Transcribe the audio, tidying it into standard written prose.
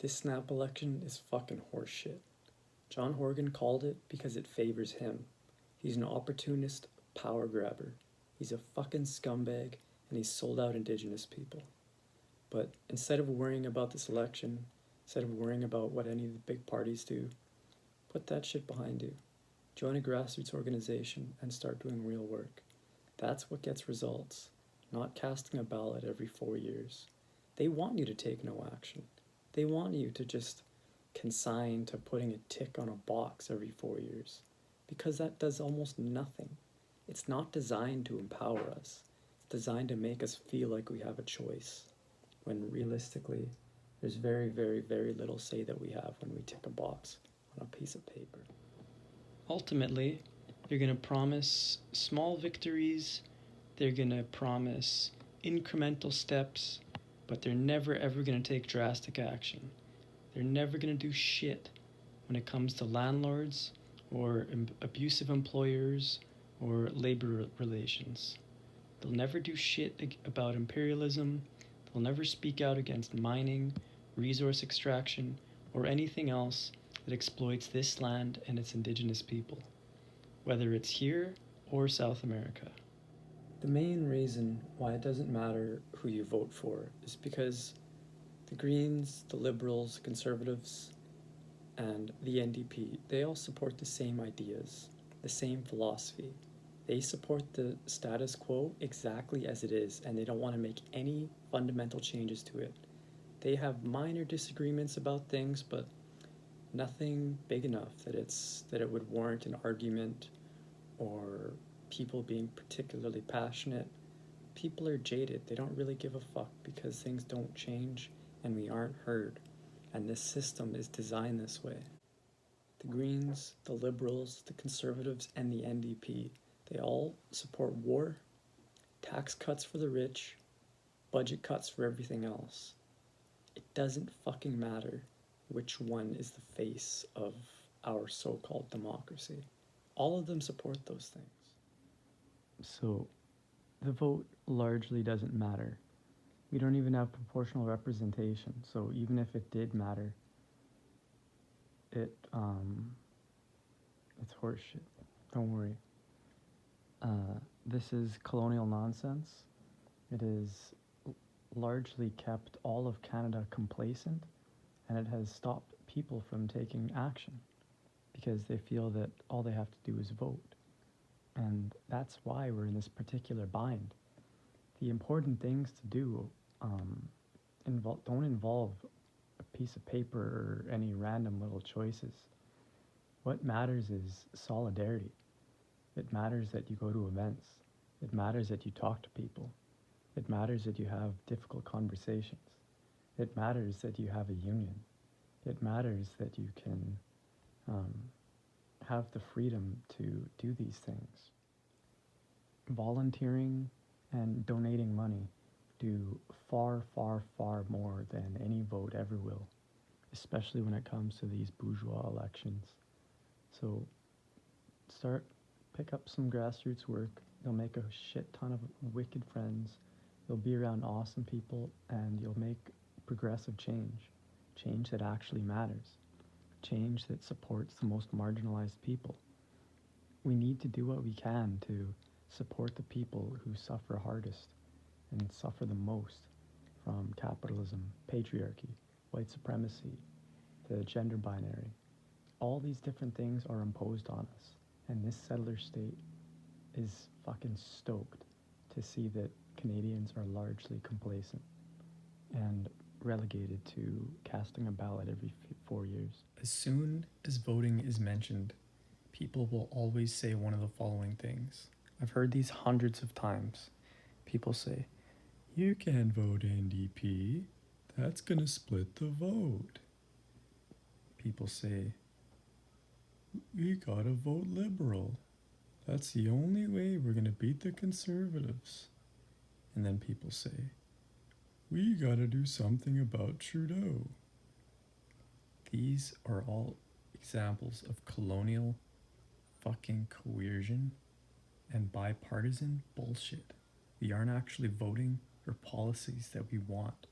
This snap election is fucking horseshit. John Horgan called it because it favors him. He's an opportunist power grabber. He's a fucking scumbag, and he's sold out Indigenous people. But instead of worrying about this election, instead of worrying about what any of the big parties do, put that shit behind you. Join a grassroots organization and start doing real work. That's what gets results, not casting a ballot every 4 years. They want you to take no action. They want you to just consign to putting a tick on a box every 4 years, because that does almost nothing. It's not designed to empower us. It's designed to make us feel like we have a choice, when realistically, there's very, very, very little say that we have when we tick a box on a piece of paper. Ultimately, they're going to promise small victories, they're going to promise incremental steps, but they're never ever going to take drastic action. They're never going to do shit when it comes to landlords or abusive employers or labor relations. They'll never do shit about imperialism. They'll never speak out against mining, resource extraction, or anything else that exploits this land and its indigenous people, whether it's here or South America. The main reason why it doesn't matter who you vote for is because the Greens, the Liberals, the Conservatives, and the NDP, they all support the same ideas, the same philosophy. They support the status quo exactly as it is, and they don't want to make any fundamental changes to it. They have minor disagreements about things, but nothing big enough that it would warrant an argument or people being particularly passionate. People are jaded. They don't really give a fuck because things don't change and we aren't heard. And this system is designed this way. The Greens, the Liberals, the Conservatives, and the NDP, they all support war, tax cuts for the rich, budget cuts for everything else. It doesn't fucking matter which one is the face of our so-called democracy. All of them support those things. So, the vote largely doesn't matter. We don't even have proportional representation, so even if it did matter, it's horseshit. Don't worry. This is colonial nonsense. It has largely kept all of Canada complacent, and it has stopped people from taking action because they feel that all they have to do is vote. And that's why we're in this particular bind. The important things to do don't involve a piece of paper or any random little choices. What matters is solidarity. It matters that you go to events. It matters that you talk to people. It matters that you have difficult conversations. It matters that you have a union. It matters that you can have the freedom to do these things. Volunteering and donating money do far, far, far more than any vote ever will, especially when it comes to these bourgeois elections. So pick up some grassroots work. You'll make a shit ton of wicked friends. You'll be around awesome people, and you'll make progressive change that actually matters, change that supports the most marginalized people. We need to do what we can to support the people who suffer hardest and suffer the most from capitalism, patriarchy, white supremacy, the gender binary. All these different things are imposed on us, and this settler state is fucking stoked to see that Canadians are largely complacent and relegated to casting a ballot every 4 years. As soon as voting is mentioned, people will always say one of the following things. I've heard these hundreds of times. People say, "You can't vote NDP. That's gonna split the vote." People say, "We gotta vote Liberal. That's the only way we're gonna beat the Conservatives." And then people say, "We gotta do something about Trudeau." These are all examples of colonial fucking coercion and bipartisan bullshit. We aren't actually voting for policies that we want.